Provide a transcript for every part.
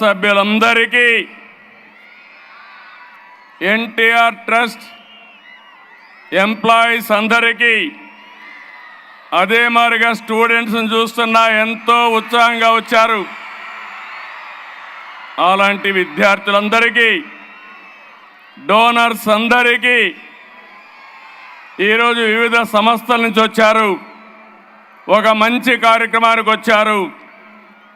సభ్యులందరికీ, NTR trust employees అందరికీ, అదే మాదిరిగా స్టూడెంట్స్ని చూస్తున్నా ఎంతో ఉత్సాహంగా వచ్చారు. అలాంటి విద్యార్థులందరికీ, డోనర్స్ అందరికీ, ఈరోజు వివిధ సంస్థల నుంచి వచ్చారు, ఒక మంచి కార్యక్రమానికి వచ్చారు.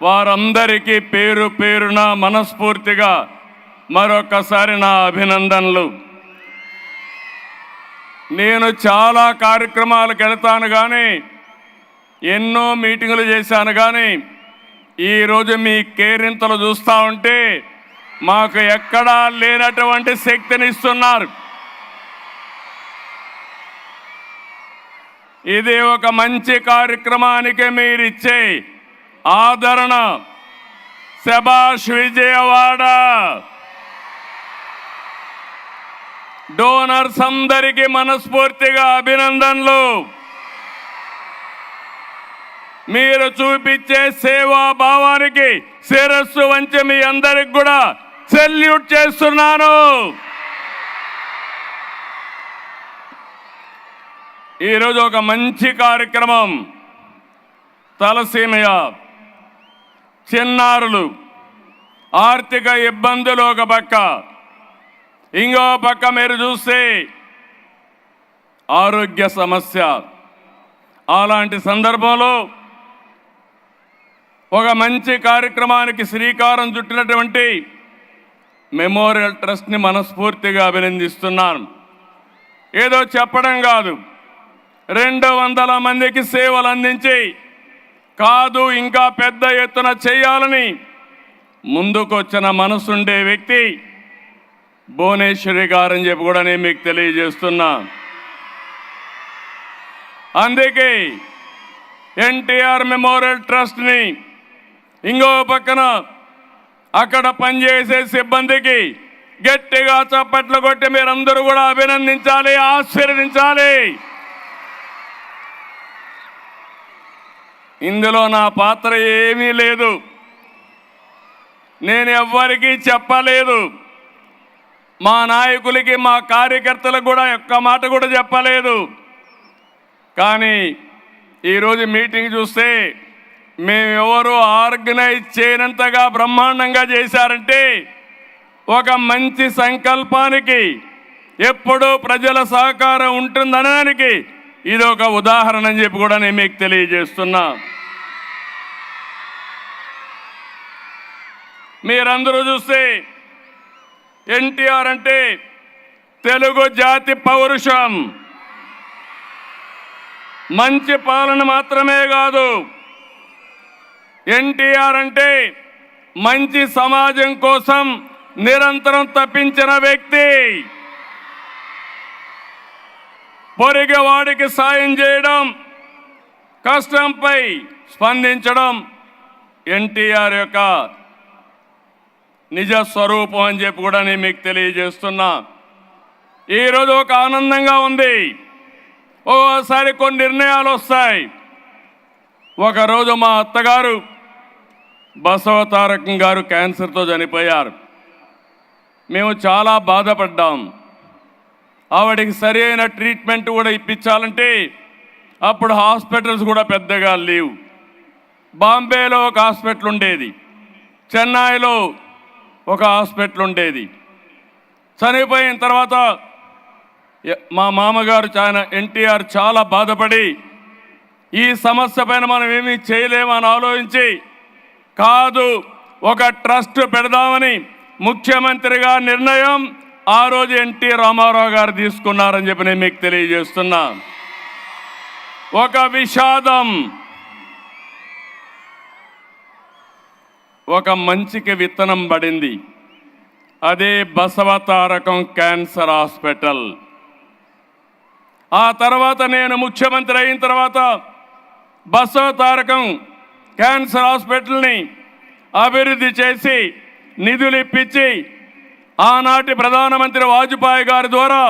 వారందరికీ పేరు పేరున మనస్ఫూర్తిగా మరొకసారి నా అభినందనలు. నేను చాలా కార్యక్రమాలకు వెళ్తాను కానీ, ఎన్నో మీటింగులు చేశాను కానీ, ఈరోజు మీ కేరింతలు చూస్తూ ఉంటే మాకు ఎక్కడా లేనటువంటి శక్తిని ఇస్తున్నారు. ఇది ఒక మంచి కార్యక్రమానికి మీరిచ్చే ఆదరణ. శభాష్ విజయవాడ. డోనర్స్ అందరికీ మనస్ఫూర్తిగా అభినందనలు. మీరు చూపించే సేవా భావానికి శిరస్సు వంచి మీ అందరికి కూడా సెల్యూట్ చేస్తున్నాను. ఈరోజు ఒక మంచి కార్యక్రమం. తలసీమయ చిన్నారులు ఆర్థిక ఇబ్బందులు ఒక పక్క, ఇంకో పక్క మీరు చూస్తే ఆరోగ్య సమస్య. అలాంటి సందర్భంలో ఒక మంచి కార్యక్రమానికి శ్రీకారం చుట్టినటువంటి మెమోరియల్ ట్రస్ట్ని మనస్ఫూర్తిగా అభినందిస్తున్నాను. ఏదో చెప్పడం కాదు, 200 మందికి సేవలు అందించి కాదు ఇంకా పెద్ద ఎత్తున చేయాలని ముందుకొచ్చిన మనసుండే వ్యక్తి భువనేశ్వరి గారని చెప్పి కూడా నేను మీకు తెలియజేస్తున్నా. అందుకే ఎన్టీఆర్ మెమోరియల్ ట్రస్ట్ని, ఇంకో పక్కన అక్కడ పనిచేసే సిబ్బందికి గట్టిగా చప్పట్లు కొట్టి మీరందరూ కూడా అభినందించాలి, ఆశీర్వదించాలి. ఇందులో నా పాత్ర ఏమీ లేదు, నేను ఎవ్వరికీ చెప్పలేదు. మా నాయకులకి మా కార్యకర్తలకు కూడా ఒక్క మాట కూడా చెప్పలేదు. కానీ ఈరోజు మీటింగ్ చూస్తే మేమెవరు ఆర్గనైజ్ చేయనంతగా బ్రహ్మాండంగా చేశారంటే ఒక మంచి సంకల్పానికి ఎప్పుడూ ప్రజల సహకారం ఉంటుందనడానికి ఇది ఒక ఉదాహరణ అని చెప్పి కూడా నేను మీకు తెలియజేస్తున్నా. మీరందరూ చూస్తే ఎన్టీఆర్ అంటే తెలుగు జాతి పౌరుషం, మంచి పాలన మాత్రమే కాదు, ఎన్టీఆర్ అంటే మంచి సమాజం కోసం నిరంతరం తప్పించిన వ్యక్తి. పొరిగవాడికి సాయం చేయడం, కష్టంపై స్పందించడం ఎన్టీఆర్ యొక్క నిజ స్వరూపం అని చెప్పి కూడా నేను మీకు తెలియజేస్తున్నా. ఈరోజు ఒక ఆనందంగా ఉంది. ఓసారి కొన్ని నిర్ణయాలు వస్తాయి. ఒకరోజు మా అత్తగారు బసవతారకం గారు క్యాన్సర్తో చనిపోయారు. మేము చాలా బాధపడ్డాం. ఆవిడకి సరి అయిన ట్రీట్మెంట్ కూడా ఇప్పించాలంటే అప్పుడు హాస్పిటల్స్ కూడా పెద్దగా లేవు. బాంబేలో ఒక హాస్పిటల్ ఉండేది, చెన్నైలో ఒక హాస్పిటల్ ఉండేది. చనిపోయిన తర్వాత మా మామగారు ఎన్టీఆర్ చాలా బాధపడి ఈ సమస్య పైన మనం ఏమీ చేయలేమని ఆలోచించి కాదు ఒక ట్రస్ట్ పెడదామని ముఖ్యమంత్రిగా నిర్ణయం ఆ రోజు ఎన్టీ రామారావు గారు తీసుకున్నారని చెప్పి నేను మీకు తెలియజేస్తున్నా. ఒక విషాదం, ఒక మంచికి విత్తనం పడింది. అదే బసవతారకం క్యాన్సర్ హాస్పిటల్. ఆ తర్వాత నేను ముఖ్యమంత్రి అయిన తర్వాత బసవతారకం క్యాన్సర్ హాస్పిటల్ని అభివృద్ధి చేసి నిధులు ఇప్పించి ఆనాటి ప్రధానమంత్రి వాజ్పేయి గారి ద్వారా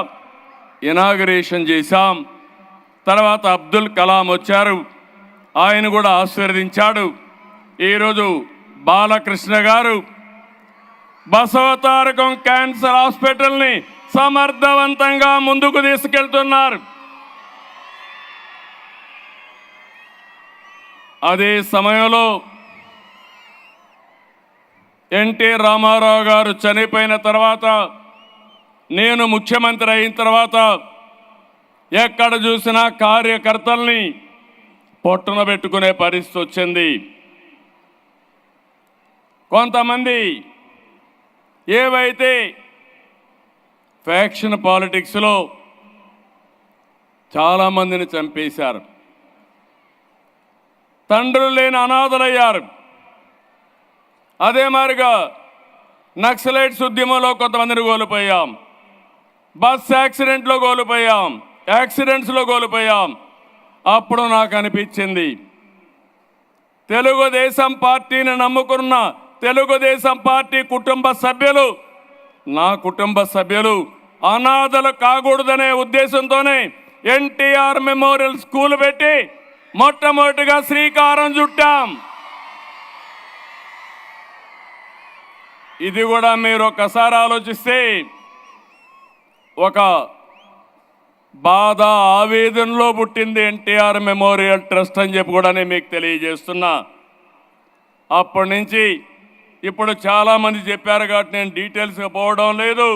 ఇనాగరేషన్ చేశాం. తర్వాత అబ్దుల్ కలాం వచ్చారు, ఆయన కూడా ఆశీర్వదించాడు. ఈరోజు బాలకృష్ణ గారు బసవతారకం క్యాన్సర్ హాస్పిటల్ని సమర్థవంతంగా ముందుకు తీసుకెళ్తున్నారు. అదే సమయంలో ఎన్టీ రామారావు గారు చనిపోయిన తర్వాత, నేను ముఖ్యమంత్రి అయిన తర్వాత ఎక్కడ చూసినా కార్యకర్తల్ని పొట్టున పెట్టుకునే పరిస్థితి వచ్చింది. కొంతమంది ఏవైతే ఫ్యాక్షన్ పాలిటిక్స్లో చాలామందిని చంపేశారు, తండ్రులు లేని అనాథలయ్యారు. అదే మాదిరిగా నక్సలైట్స్ ఉద్యమంలో కొంతమందిని కోల్పోయాం, బస్ యాక్సిడెంట్లో కోల్పోయాం, యాక్సిడెంట్స్లో కోల్పోయాం. అప్పుడు నాకు అనిపించింది, తెలుగుదేశం పార్టీని నమ్ముకున్న తెలుగుదేశం పార్టీ కుటుంబ సభ్యులు, నా కుటుంబ సభ్యులు అనాథలు కాకూడదనే ఉద్దేశంతోనే ఎన్టీఆర్ మెమోరియల్ స్కూల్ పెట్టి మొట్టమొదటిగా శ్రీకారం చుట్టాం. ఇది కూడా మీరు ఒకసారి ఆలోచిస్తే ఒక బాధ ఆవేదనలో పుట్టింది ఎన్టీఆర్ మెమోరియల్ ట్రస్ట్ అని చెప్పి కూడా నేను మీకు తెలియజేస్తున్నా. అప్పటి నుంచి ఇప్పుడు చాలామంది చెప్పారు కాబట్టి నేను డీటెయిల్స్గా పోవడం లేదు.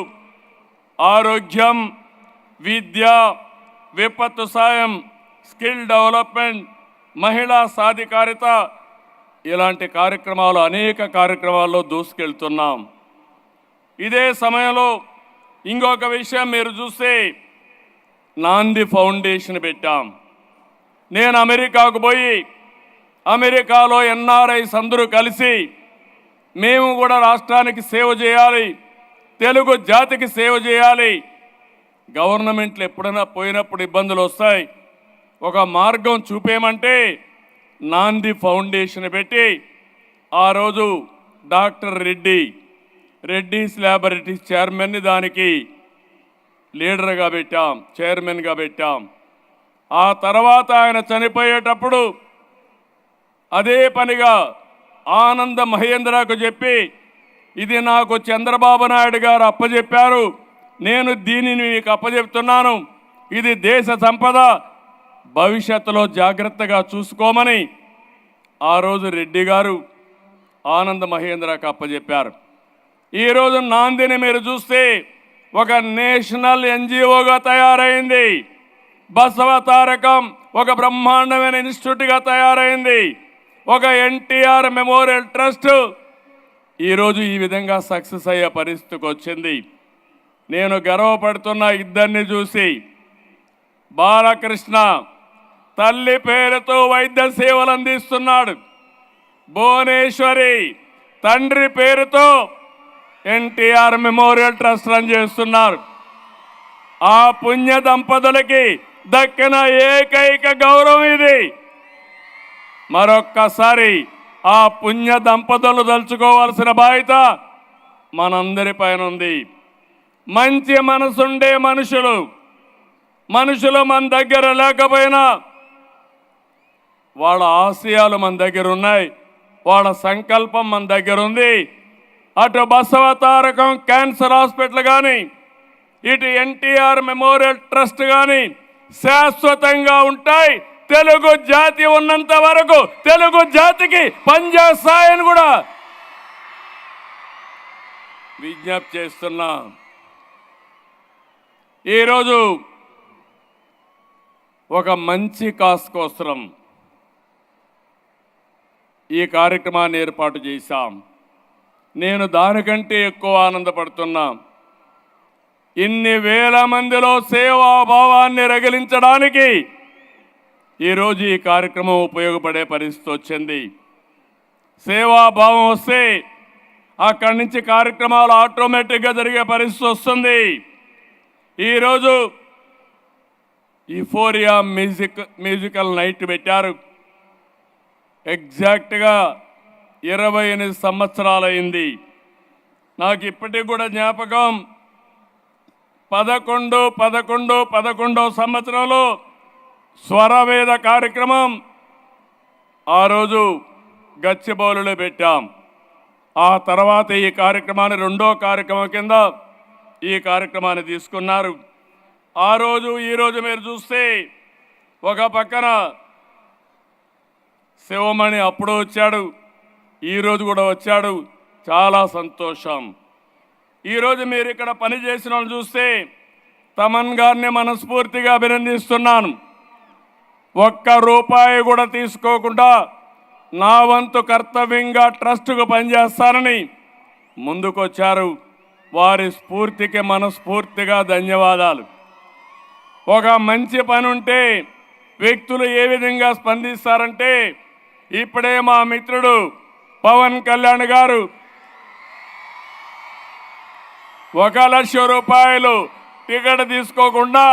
ఆరోగ్యం, విద్య, విపత్తు సాయం, స్కిల్ డెవలప్మెంట్, మహిళా సాధికారిత, ఇలాంటి కార్యక్రమాలు అనేక కార్యక్రమాల్లో దూసుకెళ్తున్నాం. ఇదే సమయంలో ఇంకొక విషయం మీరు చూస్తే నాంది ఫౌండేషన్ పెట్టాం. నేను అమెరికాకు పోయి అమెరికాలో ఎన్ఆర్ఐస్ అందరూ కలిసి మేము కూడా రాష్ట్రానికి సేవ చేయాలి, తెలుగు జాతికి సేవ చేయాలి. గవర్నమెంట్లు ఎప్పుడైనా పోయినప్పుడు ఇబ్బందులు వస్తాయి, ఒక మార్గం చూపేయమంటే నాంది ఫౌండేషన్ పెట్టి ఆ రోజు డాక్టర్ రెడ్డీస్ ల్యాబొరేటరీస్ చైర్మన్ని దానికి లీడర్గా పెట్టాం, చైర్మన్గా పెట్టాం. ఆ తర్వాత ఆయన చనిపోయేటప్పుడు అదే పనిగా ఆనంద మహేంద్రకు చెప్పి, ఇది నాకు చంద్రబాబు నాయుడు గారు అప్పచెప్పారు, నేను దీనిని మీకు అప్పచెప్తున్నాను, ఇది దేశ సంపద, భవిష్యత్తులో జాగ్రత్తగా చూసుకోమని ఆ రోజు రెడ్డి గారు ఆనంద మహేంద్రకు అప్పచెప్పారు. ఈరోజు నాందిని మీరు చూస్తే ఒక నేషనల్ ఎన్జిఓగా తయారైంది. బసవ తారకం ఒక బ్రహ్మాండమైన ఇన్స్టిట్యూట్గా తయారైంది. ఒక ఎన్టీఆర్ మెమోరియల్ ట్రస్ట్ ఈరోజు ఈ విధంగా సక్సెస్ అయ్యే పరిస్థితికి వచ్చింది. నేను గర్వపడుతున్న ఇద్దరిని చూసి. బాలకృష్ణ తల్లి పేరుతో వైద్య సేవలు అందిస్తున్నాడు, భువనేశ్వరి తండ్రి పేరుతో ఎన్టీఆర్ మెమోరియల్ ట్రస్ట్ రన్ చేస్తున్నారు. ఆ పుణ్య దంపతులకి దక్కిన ఏకైక గౌరవం ఇది. మరొక్కసారి ఆ పుణ్య దంపతులు తలుచుకోవాల్సిన బాధ్యత మనందరి పైన ఉంది. మంచి మనసుండే మనుషులు మన దగ్గర లేకపోయినా వాళ్ళ ఆశయాలు మన దగ్గర ఉన్నాయి, వాళ్ళ సంకల్పం మన దగ్గర ఉంది. అటు బసవ తారకం క్యాన్సర్ హాస్పిటల్ కానీ, ఇటు ఎన్టీఆర్ మెమోరియల్ ట్రస్ట్ కానీ శాశ్వతంగా ఉంటాయి. తెలుగు జాతి ఉన్నంత వరకు తెలుగు జాతికి పనిచేస్తాయని కూడా విజ్ఞప్తి చేస్తున్నా. ఈరోజు ఒక మంచి కాస్ కోసం ఈ కార్యక్రమాన్ని ఏర్పాటు చేశాం. నేను దానికంటే ఎక్కువ ఆనందపడుతున్నా. ఇన్ని వేల మందిలో సేవాభావాన్ని రగిలించడానికి ఈరోజు ఈ కార్యక్రమం ఉపయోగపడే పరిస్థితి వచ్చింది. సేవాభావం వస్తే అక్కడి నుంచి కార్యక్రమాలు ఆటోమేటిక్గా జరిగే పరిస్థితి వస్తుంది. ఈరోజు యూఫోరియా మ్యూజికల్ నైట్ పెట్టారు. ఎగ్జాక్ట్గా 28 సంవత్సరాలైంది. నాకు ఇప్పటికి కూడా జ్ఞాపకం, 11 సంవత్సరంలో స్వరవేద కార్యక్రమం ఆ రోజు గచ్చిబౌలిలో పెట్టాం. ఆ తర్వాత ఈ కార్యక్రమాన్ని రెండో కార్యక్రమం కింద ఈ కార్యక్రమాన్ని తీసుకున్నారు. ఆ రోజు ఈరోజు మీరు చూస్తే ఒక పక్కన శివమణి అప్పుడు వచ్చాడు, ఈరోజు కూడా వచ్చాడు. చాలా సంతోషం. ఈరోజు మీరు ఇక్కడ పనిచేసిన వాళ్ళు చూస్తే తమన్ గారిని మనస్ఫూర్తిగా అభినందిస్తున్నాను. ఒక్క రూపాయి కూడా తీసుకోకుండా నా వంతు కర్తవ్యంగా ట్రస్టుకు పనిచేస్తానని ముందుకొచ్చారు. వారి స్ఫూర్తికి మనస్ఫూర్తిగా ధన్యవాదాలు. ఒక మంచి పని ఉంటే వ్యక్తులు ఏ విధంగా స్పందిస్తారంటే, ఇప్పుడే మా మిత్రుడు పవన్ కళ్యాణ్ గారు 1,00,000 రూపాయలు టికెట్ తీసుకోకుండా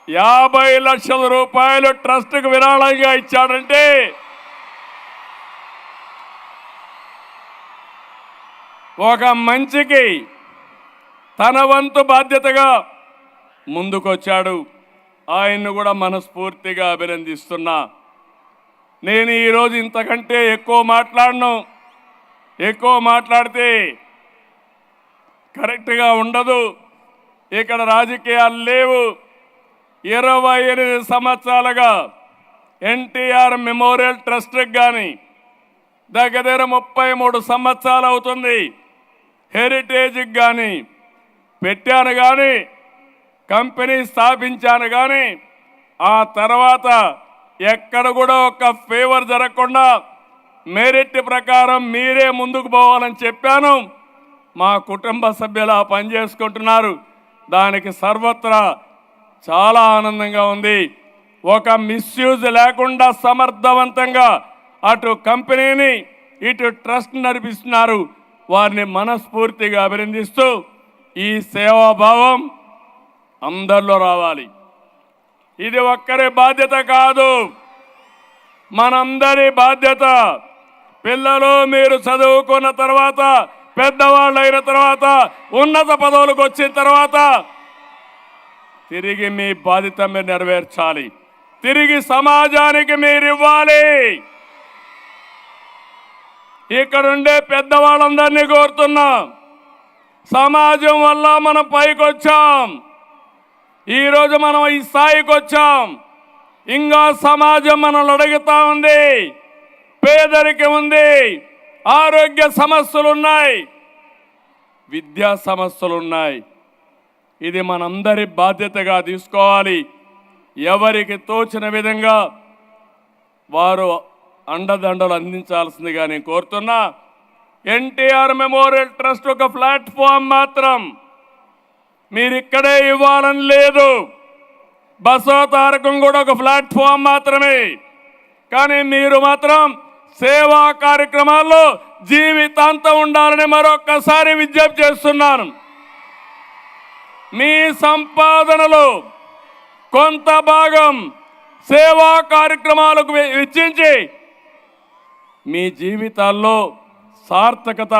50 లక్షల రూపాయలు ట్రస్ట్కు విరాళంగా ఇచ్చాడంటే ఒక మంచికి తన వంతు బాధ్యతగా ముందుకొచ్చాడు. ఆయన్ను కూడా మనస్ఫూర్తిగా అభినందిస్తున్నా. నేను ఈరోజు ఇంతకంటే ఎక్కువ మాట్లాడను. ఎక్కువ మాట్లాడితే కరెక్ట్గా ఉండదు. ఇక్కడ రాజకీయాలు లేవు. 28 సంవత్సరాలుగా ఎన్టీఆర్ మెమోరియల్ ట్రస్ట్కి కానీ దగ్గర 33 సంవత్సరాలు అవుతుంది. హెరిటేజ్కి కానీ పెట్టాను, కానీ కంపెనీ స్థాపించాను, కానీ ఆ తర్వాత ఎక్కడ కూడా ఒక ఫేవర్ జరగకుండా మెరిట్ ప్రకారం మీరే ముందుకు పోవాలని చెప్పాను. మా కుటుంబ సభ్యులు ఆ పని చేసుకుంటున్నారు. దానికి సర్వత్రా చాలా ఆనందంగా ఉంది. ఒక మిస్యూజ్ లేకుండా సమర్థవంతంగా అటు కంపెనీని ఇటు ట్రస్ట్ నడిపిస్తున్నారు. వారిని మనస్ఫూర్తిగా అభినందిస్తూ ఈ సేవాభావం అందరిలో రావాలి. ఇది ఒక్కరి బాధ్యత కాదు, మనందరి బాధ్యత. పిల్లలు మీరు చదువుకున్న తర్వాత, పెద్దవాళ్ళు అయిన తర్వాత, ఉన్నత పదవులకు వచ్చిన తర్వాత తిరిగి మీ బాధ్యత మీరు నెరవేర్చాలి. తిరిగి సమాజానికి మీరు ఇవ్వాలి. ఇక్కడుండే పెద్దవాళ్ళందరినీ కోరుతున్నాం, సమాజం వల్ల మనం పైకి వచ్చాం. ఈరోజు మనం ఈ స్థాయికి వచ్చాం. ఇంకా సమాజం మనల్ని అడుగుతా ఉంది. పేదరికం ఉంది, ఆరోగ్య సమస్యలు ఉన్నాయి, విద్యా సమస్యలు ఉన్నాయి. ఇది మనందరి బాధ్యతగా తీసుకోవాలి. ఎవరికి తోచిన విధంగా వారు అండదండలు అందించాల్సిందిగా నేను కోరుతున్నా. ఎన్టీఆర్ మెమోరియల్ ట్రస్ట్ ఒక ప్లాట్ఫామ్ మాత్రం. మీరు ఇక్కడే ఇవ్వాలని లేదు. బసవతారకం కూడా ఒక ప్లాట్ఫామ్ మాత్రమే. కానీ మీరు మాత్రం సేవా కార్యక్రమాల్లో జీవితాంతం ఉండాలని మరొక్కసారి విజ్ఞప్తి చేస్తున్నాను. మీ సంపాదనలో కొంత భాగం సేవా కార్యక్రమాలకు వెచ్చించి మీ జీవితాల్లో సార్థకత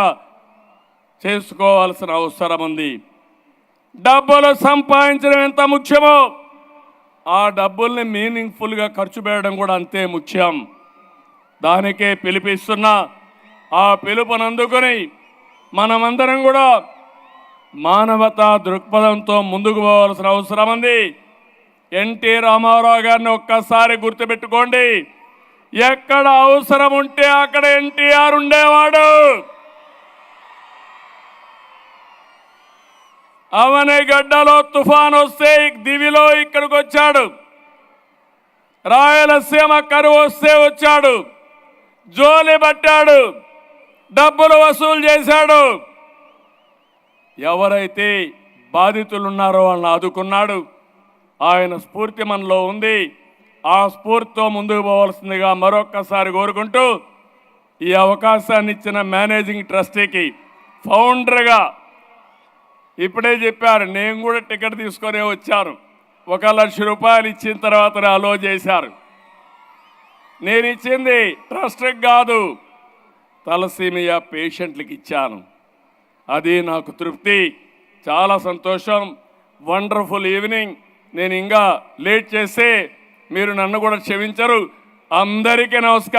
చేసుకోవాల్సిన అవసరం ఉంది. డబ్బులు సంపాదించడం ఎంత ముఖ్యమో ఆ డబ్బుల్ని మీనింగ్ఫుల్గా ఖర్చు పెట్టడం కూడా అంతే ముఖ్యం. దానికే పిలిపిస్తున్నా. ఆ పిలుపునందుకొని మనమందరం కూడా మానవతా దృక్పథంతో ముందుకు పోవాల్సిన అవసరం ఉంది. ఎన్టీ రామారావు గారిని ఒక్కసారి గుర్తుపెట్టుకోండి. ఎక్కడ అవసరం ఉంటే అక్కడ ఎన్టీఆర్ ఉండేవాడు. అవనిగడ్డలో తుఫాన్ వస్తే దివిలో ఇక్కడికి వచ్చాడు. రాయలసీమ కరువు వస్తే వచ్చాడు. జోలి పట్టాడు, డబ్బులు వసూలు చేశాడు. ఎవరైతే బాధితులు ఉన్నారో వాళ్ళని ఆదుకున్నాడు. ఆయన స్ఫూర్తి మనలో ఉంది. ఆ స్ఫూర్తితో ముందుకు పోవాల్సిందిగా మరొక్కసారి కోరుకుంటూ ఈ అవకాశాన్ని ఇచ్చిన మేనేజింగ్ ట్రస్టీకి, ఫౌండర్గా ఇప్పుడే చెప్పారు, నేను కూడా టికెట్ తీసుకొని వచ్చాను. 1,00,000 రూపాయలు ఇచ్చిన తర్వాత అలో చేశారు. నేను ఇచ్చింది ట్రస్ట్కి కాదు, తలసీమియా పేషెంట్లకు ఇచ్చాను. అది నాకు తృప్తి. చాలా సంతోషం. Wonderful evening. నేను ఇంకా లేట్ చేస్తే మీరు నన్ను కూడా క్షమించరు. అందరికీ నమస్కారం.